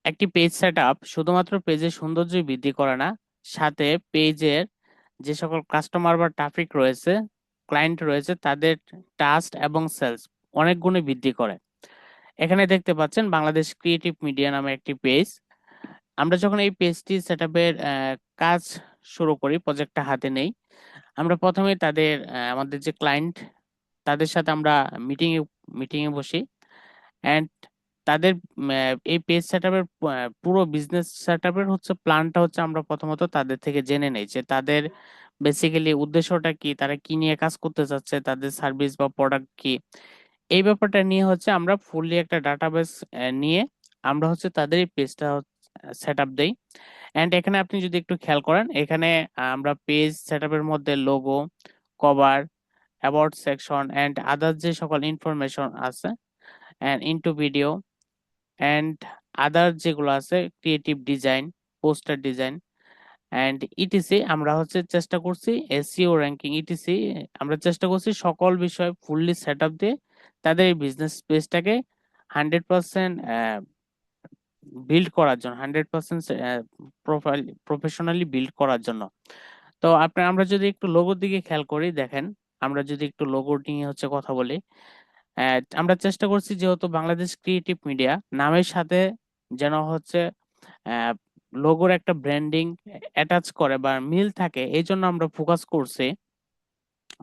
একটি page setup শুধুমাত্র পেজের সৌন্দর্য বৃদ্ধি করে না, সাথে পেজের যে সকল কাস্টমার বা ট্রাফিক রয়েছে, ক্লায়েন্ট রয়েছে, তাদের ট্রাস্ট এবং সেলস অনেক গুণে বৃদ্ধি করে। এখানে দেখতে পাচ্ছেন বাংলাদেশ ক্রিয়েটিভ মিডিয়া নামে একটি পেজ। আমরা যখন এই পেজটি সেটআপের কাজ শুরু করি, প্রজেক্টটা হাতে নেই, আমরা প্রথমে তাদের আমাদের যে ক্লায়েন্ট, তাদের সাথে আমরা মিটিংয়ে মিটিংয়ে বসি অ্যান্ড তাদের এই পেজ সেটআপের পুরো বিজনেস সেটআপের হচ্ছে প্ল্যানটা হচ্ছে আমরা প্রথমত তাদের থেকে জেনে নেই যে তাদের বেসিক্যালি উদ্দেশ্যটা কি, তারা কি নিয়ে কাজ করতে চাচ্ছে, তাদের সার্ভিস বা প্রোডাক্ট কি। এই ব্যাপারটা নিয়ে হচ্ছে আমরা ফুললি একটা ডাটাবেস নিয়ে আমরা হচ্ছে তাদের এই পেজটা সেটআপ দেই। অ্যান্ড এখানে আপনি যদি একটু খেয়াল করেন, এখানে আমরা পেজ সেটআপের মধ্যে logo, cover, about section and other যে সকল ইনফরমেশন আছে, and into video and other যেগুলো আছে, creative design, poster design and etc, আমরা হচ্ছে চেষ্টা করছি এসইও র্যাঙ্কিং ইটিসি, আমরা চেষ্টা করছি সকল বিষয় ফুললি সেট আপ দিয়ে তাদের এই বিজনেস স্পেসটাকে 100% বিল্ড করার জন্য, 100% প্রোফাইল প্রফেশনালি বিল্ড করার জন্য। তো আমরা যদি একটু লোগোর দিকে খেয়াল করি, দেখেন, আমরা যদি একটু লোগো নিয়ে হচ্ছে কথা বলি, আমরা চেষ্টা করছি যেহেতু বাংলাদেশ ক্রিয়েটিভ মিডিয়া নামের সাথে যেন হচ্ছে লোগোর একটা ব্র্যান্ডিং অ্যাটাচ করে বা মিল থাকে, এই জন্য আমরা ফোকাস করছি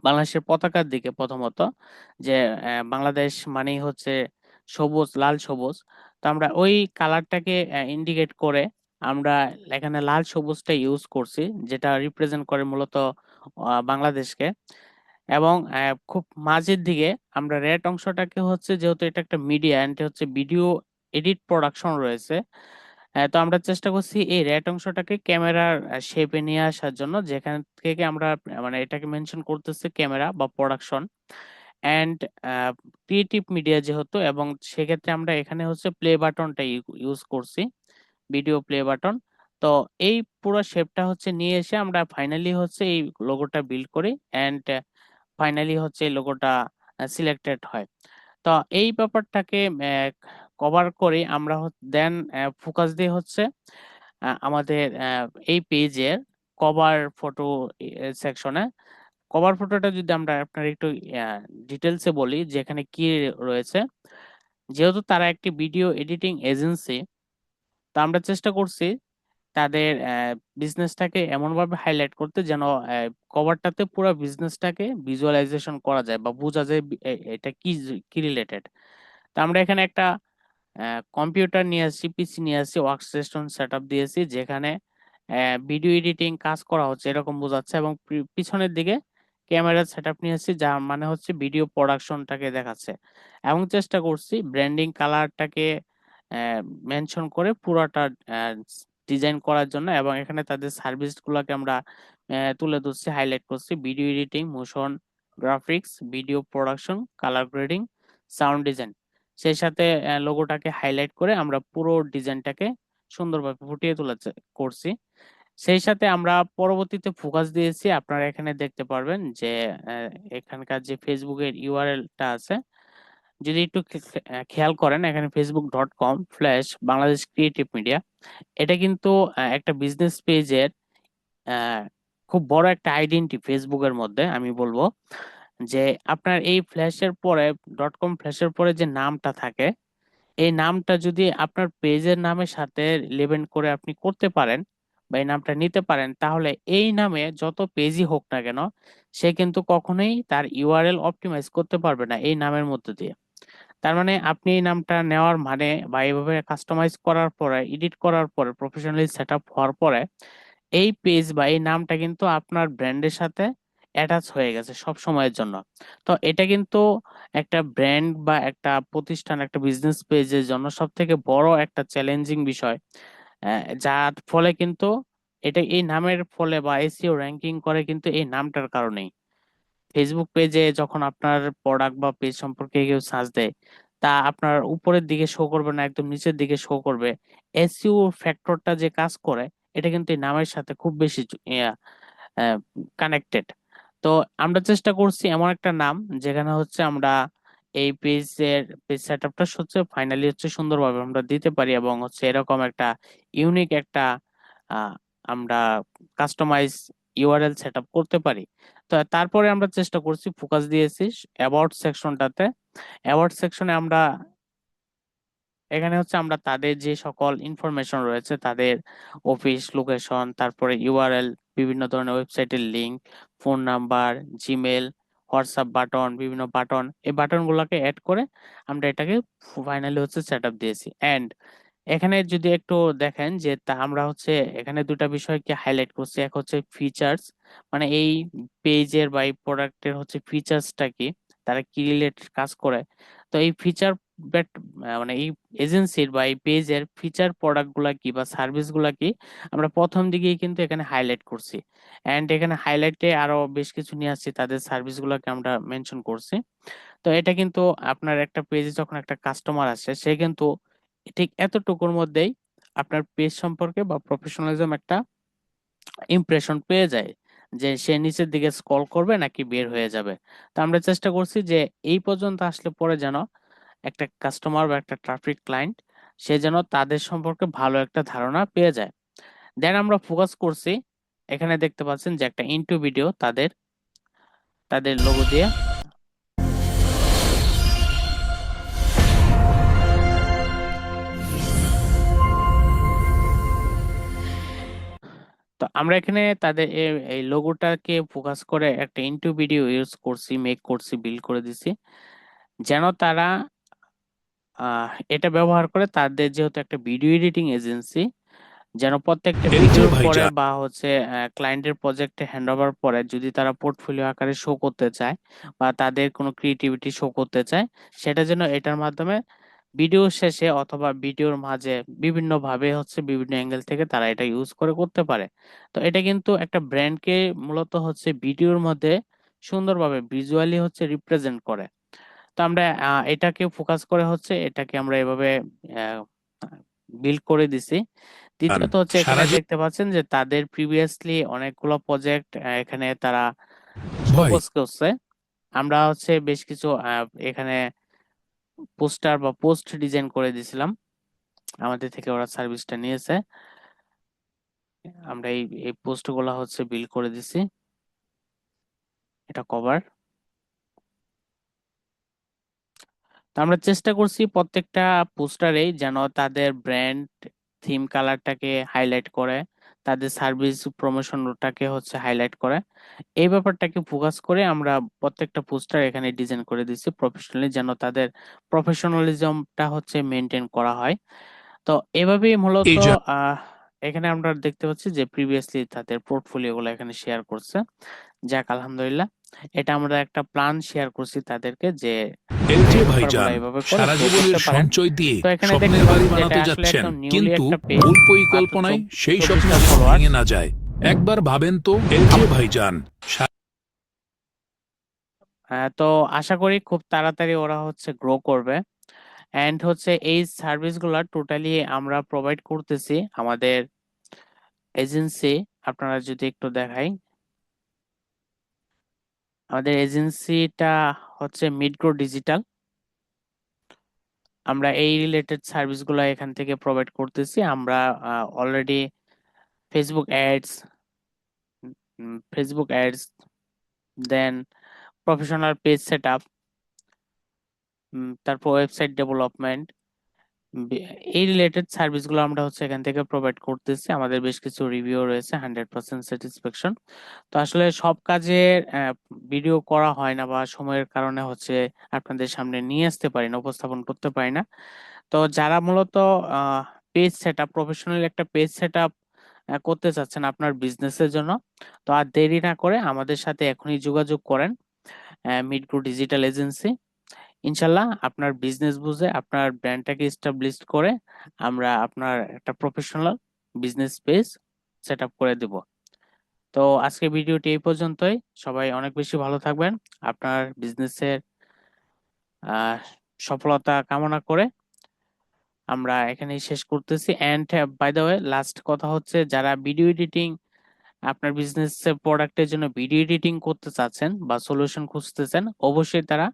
বাংলাদেশের পতাকার দিকে প্রথমত। যে বাংলাদেশ মানেই হচ্ছে সবুজ, লাল সবুজ। তো আমরা ওই কালারটাকে ইন্ডিকেট করে আমরা এখানে লাল সবুজটা ইউজ করছি, যেটা রিপ্রেজেন্ট করে মূলত বাংলাদেশকে। এবং খুব মাঝের দিকে আমরা রেড অংশটাকে হচ্ছে, যেহেতু এটা একটা মিডিয়া এন্ড হচ্ছে ভিডিও এডিট প্রোডাকশন রয়েছে, তো আমরা চেষ্টা করছি এই রেড অংশটাকে ক্যামেরার শেপে নিয়ে আসার জন্য, যেখান থেকে আমরা মানে এটাকে মেনশন করতেছি ক্যামেরা বা প্রোডাকশন অ্যান্ড ক্রিয়েটিভ মিডিয়া যেহেতু, এবং সেক্ষেত্রে আমরা এখানে হচ্ছে প্লে বাটনটা ইউজ করছি, ভিডিও প্লে বাটন। তো এই পুরো শেপটা হচ্ছে নিয়ে এসে আমরা ফাইনালি হচ্ছে এই লোগোটা বিল্ড করি অ্যান্ড ফাইনালি হচ্ছে এই লোগোটা সিলেক্টেড হয়। তো এই ব্যাপারটাকে কভার করে আমরা দেন ফোকাস দিয়ে হচ্ছে আমাদের এই পেজের কভার ফটো সেকশনে। কভার ফটোটা যদি আমরা আপনার একটু ডিটেলসে বলি যে এখানে কি রয়েছে, যেহেতু তারা একটি ভিডিও এডিটিং এজেন্সি, তো আমরা চেষ্টা করছি তাদের বিজনেসটাকে এমনভাবে হাইলাইট করতে যেন কভারটাতে পুরো বিজনেসটাকে ভিজুয়ালাইজেশন করা যায় বা বোঝা যায় এটা কি কি রিলেটেড। তো আমরা এখানে একটা কম্পিউটার নিয়ে আসছি, পিসি নিয়ে আসছি, ওয়ার্ক স্টেশন সেট আপ দিয়েছি, যেখানে ভিডিও এডিটিং কাজ করা হচ্ছে এরকম বোঝাচ্ছে, এবং পিছনের দিকে ক্যামেরা সেট আপ নিয়ে আসছি, যা মানে হচ্ছে ভিডিও প্রোডাকশনটাকে দেখাচ্ছে। এবং চেষ্টা করছি ব্র্যান্ডিং কালারটাকে মেনশন করে পুরোটা ডিজাইন করার জন্য, এবং এখানে তাদের সার্ভিস গুলাকে আমরা তুলে ধরছি, হাইলাইট করছি, video editing, motion graphics, video production, colour grading, sound design. সেই সাথে লোগোটাকে হাইলাইট করে আমরা পুরো ডিজাইনটাকে সুন্দরভাবে ফুটিয়ে তোলা করছি। সেই সাথে আমরা পরবর্তীতে ফোকাস দিয়েছি, আপনারা এখানে দেখতে পারবেন যে এখানকার যে ফেসবুকের ইউআরএলটা আছে, যদি একটু খেয়াল করেন, এখানে facebook.com/ বাংলাদেশ ক্রিয়েটিভ মিডিয়া, এটা কিন্তু একটা বিজনেস পেজের খুব বড় একটা আইডেন্টি ফেসবুকের মধ্যে। আমি বলবো যে আপনার এই ফ্ল্যাশের পরে, .com/এর পরে যে নামটা থাকে, এই নামটা যদি আপনার পেজের নামের সাথে রিলেভেন্ট করে আপনি করতে পারেন বা এই নামটা নিতে পারেন, তাহলে এই নামে যত পেজই হোক না কেন, সে কিন্তু কখনোই তার ইউআরএল অপটিমাইজ করতে পারবে না এই নামের মধ্যে দিয়ে। তার মানে আপনি এই নামটা নেওয়ার মানে বা এইভাবে কাস্টমাইজ করার পরে, এডিট করার পরে, প্রফেশনালি সেট আপ হওয়ার পরে এই পেজ বা এই নামটা কিন্তু আপনার ব্র্যান্ডের সাথে অ্যাটাচ হয়ে গেছে সব সময়ের জন্য। তো এটা কিন্তু একটা ব্র্যান্ড বা একটা প্রতিষ্ঠান, একটা বিজনেস পেজের জন্য সব থেকে বড় একটা চ্যালেঞ্জিং বিষয়, যার ফলে কিন্তু এটা এই নামের ফলে বা এসইও র্যাঙ্কিং করে কিন্তু এই নামটার কারণেই। ফেসবুক পেজে যখন আপনার প্রোডাক্ট বা পেজ সম্পর্কে কেউ সার্চ দেয়, তা আপনার উপরের দিকে শো করবে না, একদম নিচের দিকে শো করবে। এসইও ফ্যাক্টরটা যে কাজ করে, এটা কিন্তু এই নামের সাথে খুব বেশি কানেক্টেড। তো আমরা চেষ্টা করছি এমন একটা নাম যেখানে হচ্ছে আমরা এই পেজ সেটআপটা হচ্ছে ফাইনালি হচ্ছে সুন্দরভাবে আমরা দিতে পারি, এবং হচ্ছে এরকম একটা ইউনিক একটা আহ, আমরা কাস্টমাইজ ইউআরএল সেটআপ করতে পারি। তো তারপরে আমরা চেষ্টা করছি, ফোকাস দিয়েছি অ্যাবাউট সেকশনটাতে। অ্যাওয়ার্ড সেকশনে আমরা এখানে হচ্ছে আমরা তাদের যে সকল ইনফরমেশন রয়েছে, তাদের অফিস লোকেশন, তারপরে ইউআরএল, বিভিন্ন ধরনের ওয়েবসাইটের link, phone number, Gmail, WhatsApp button, বিভিন্ন বাটন, এই বাটনগুলোকে অ্যাড করে আমরা এটাকে ফাইনালি হচ্ছে সেট আপ দিয়েছি। অ্যান্ড এখানে যদি একটু দেখেন যে আমরা হচ্ছে এখানে দুটা বিষয়কে হাইলাইট করছি। এক হচ্ছে ফিচার্স, মানে এই পেজের বা এই প্রোডাক্টের হচ্ছে ফিচার্সটা কি, তারা কি রিলেটেড কাজ করে। তো এই ফিচার মানে এই এজেন্সির বা এই পেজের ফিচার প্রোডাক্ট গুলা কি বা সার্ভিস গুলা কি, আমরা প্রথম দিকেই কিন্তু এখানে হাইলাইট করছি। এন্ড এখানে হাইলাইটে আরো বেশ কিছু নিয়ে আসছি, তাদের সার্ভিস গুলাকে আমরা মেনশন করছি। তো এটা কিন্তু আপনার একটা পেজে যখন একটা কাস্টমার আসে, সে কিন্তু ঠিক এতটুকুর মধ্যেই আপনার পেজ সম্পর্কে বা প্রফেশনালিজম একটা ইমপ্রেশন পেয়ে যায়, যে সে নিচের দিকে স্ক্রল করবে নাকি বের হয়ে যাবে। তো আমরা চেষ্টা করছি যে এই পর্যন্ত আসলে পরে যেন একটা কাস্টমার বা একটা ট্রাফিক ক্লায়েন্ট, সে যেন তাদের সম্পর্কে ভালো একটা ধারণা পেয়ে যায়। দেন আমরা ফোকাস করছি, এখানে দেখতে পাচ্ছেন যে একটা ইন্টু ভিডিও তাদের তাদের লোগো দিয়ে। তো আমরা এখানে তাদের এই লোগোটাকে ফোকাস করে একটা ইন্টু ভিডিও ইউজ করছি, মেক করছি, বিল্ড করে দিছি, যেন তারা এটা ব্যবহার করে তাদের যেহেতু একটা ভিডিও এডিটিং এজেন্সি, যেন প্রত্যেকটা এই যে ভিডিওর পরে ভাইজান, বা হচ্ছে ক্লায়েন্টের প্রজেক্টে হ্যান্ড ওভার পরে যদি তারা পোর্টফোলিও আকারে শো করতে চায় বা তাদের কোনো ক্রিয়েটিভিটি শো করতে চায়, সেটা যেন এটার মাধ্যমে ভিডিও শেষে অথবা ভিডিওর মাঝে বিভিন্ন ভাবে হচ্ছে বিভিন্ন অ্যাঙ্গেল থেকে তারা এটা ইউজ করে করতে পারে। তো এটা কিন্তু একটা ব্র্যান্ডকে মূলত হচ্ছে ভিডিওর মধ্যে সুন্দরভাবে ভিজুয়ালি হচ্ছে রিপ্রেজেন্ট করে। তো আমরা এটাকে ফোকাস করে হচ্ছে এটাকে আমরা এভাবে বিল্ড করে দিছি। দ্বিতীয়ত হচ্ছে এখানে সারা দেখতে পাচ্ছেন যে তাদের প্রিভিয়াসলি অনেকগুলো প্রজেক্ট এখানে তারা ভাই, শোকজ করছে। আমরা হচ্ছে বেশ কিছু এখানে পোস্টার বা পোস্ট ডিজাইন করে দিয়েছিলাম, আমাদের থেকে ওরা সার্ভিসটা নিয়েছে। আমরা এই পোস্ট গুলা হচ্ছে বিল্ড করে দিছি, এটা কভার। তো আমরা চেষ্টা করছি প্রত্যেকটা পোস্টারেই যেন তাদের ব্র্যান্ড থিম কালারটাকে হাইলাইট করে, তাদের সার্ভিস প্রমোশনটাকে হচ্ছে হাইলাইট করে। এই ব্যাপারটাকে ফোকাস করে আমরা প্রত্যেকটা পোস্টার এখানে ডিজাইন করে দিচ্ছি প্রফেশনালি, যেন তাদের প্রফেশনালিজমটা হচ্ছে মেনটেন করা হয়। তো এভাবেই মূলত এই যে আহ এখানে আমরা দেখতে পাচ্ছি যে প্রিভিয়াসলি তাদের পোর্টফোলিও গুলো এখানে শেয়ার করছে। যাক আলহামদুলিল্লাহ, এটা আমরা একটা প্ল্যান শেয়ার করছি তাদেরকে যে এই আপনারা যে এই ব্যাপারগুলো ভাইজান, এইভাবে করে সারা গ্রো জীবনের করতে পারেন। সঞ্চয় দিয়ে তো এখানে দেখতে স্বপ্নের বাড়ি পাচ্ছেন যে এটা বানাতে আসলে যাচ্ছেন, একদম নিউলি কিন্তু একটা পেজ, ভুল মাত্র পরিকল্পনায় সেই স্বপ্ন 24টা যেন ফলোয়ার্স। ভেঙে না যায়। একবার ভাবেন তো, এই যে ভাইজান, তো আশা করি খুব তাড়াতাড়ি ওরা হচ্ছে গ্রো করবে। এন্ড হচ্ছে এই সার্ভিসগুলো টোটালি আমরা প্রোভাইড করতেছি আমাদের এজেন্সি। আপনারা যদি একটু দেখাই, আমাদের এজেন্সিটা হচ্ছে মিডগ্রো ডিজিটাল। আমরা এই রিলেটেড সার্ভিসগুলো এখান থেকে প্রোভাইড করতেছি। আমরা already Facebook ads, Facebook ads, then professional page setup, তারপর ওয়েবসাইট ডেভেলপমেন্ট, এই রিলেটেড সার্ভিসগুলো আমরা হচ্ছে এখান থেকে প্রোভাইড করতেছি। আমাদের বেশ কিছু রিভিউ রয়েছে, 100% স্যাটিসফ্যাকশন। তো আসলে সব কাজে ভিডিও করা হয় না বা সময়ের কারণে হচ্ছে আপনাদের সামনে নিয়ে আসতে পারি না, উপস্থাপন করতে পারি না। তো যারা মূলত পেজ সেটআপ, প্রফেশনাল একটা পেজ সেটআপ করতে চাচ্ছেন আপনার বিজনেসের জন্য, তো আর দেরি না করে আমাদের সাথে এখনই যোগাযোগ করেন। মিডগ্রো ডিজিটাল এজেন্সি, ইনশাল্লাহ আপনার বিজনেস বুঝে আপনার ব্র্যান্ডটাকে এস্টাবলিশ করে আমরা আপনার একটা professional business page set up করে দেব। তো আজকে ভিডিওটি এই পর্যন্তই। সবাই অনেক বেশি ভালো থাকবেন, আপনার বিজনেসের আহ সফলতা কামনা করে আমরা এখানেই শেষ করতেছি। And by the way, last কথা হচ্ছে, যারা ভিডিও এডিটিং, আপনার বিজনেস প্রোডাক্টের জন্য ভিডিও এডিটিং করতে চাচ্ছেন বা সলিউশন খুঁজতেছেন, অবশ্যই তারা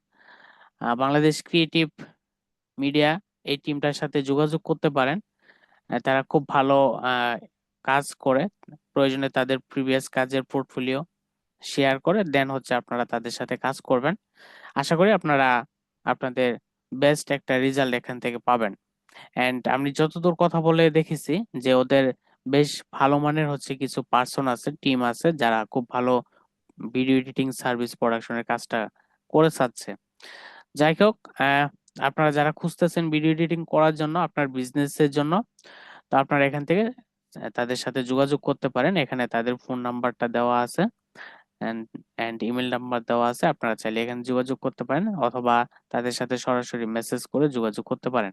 বাংলাদেশ ক্রিয়েটিভ মিডিয়া এই টিমটার সাথে যোগাযোগ করতে পারেন। তারা খুব ভালো আহ, কাজ করে। প্রয়োজনে তাদের প্রিভিয়াস কাজের পোর্টফোলিও শেয়ার করে দেন হচ্ছে আপনারা তাদের সাথে কাজ করবেন। আশা করি আপনারা আপনাদের বেস্ট একটা রেজাল্ট এখান থেকে পাবেন। এন্ড আমি যতদূর কথা বলে দেখেছি যে ওদের বেশ ভালো মানের হচ্ছে কিছু পার্সন আছে, টিম আছে যারা খুব ভালো ভিডিও এডিটিং সার্ভিস প্রোডাকশনের কাজটা করে যাচ্ছে। যাই হোক, আপনারা যারা খুঁজতেছেন ভিডিও এডিটিং করার জন্য আপনার বিজনেসের জন্য, তো আপনারা এখান থেকে তাদের সাথে যোগাযোগ করতে পারেন। এখানে তাদের ফোন নাম্বারটা দেওয়া আছে এন্ড ইমেল নাম্বার দেওয়া আছে। আপনারা চাইলে এখানে যোগাযোগ করতে পারেন অথবা তাদের সাথে সরাসরি মেসেজ করে যোগাযোগ করতে পারেন।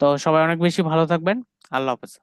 তো সবাই অনেক বেশি ভালো থাকবেন। আল্লাহ হাফেজ।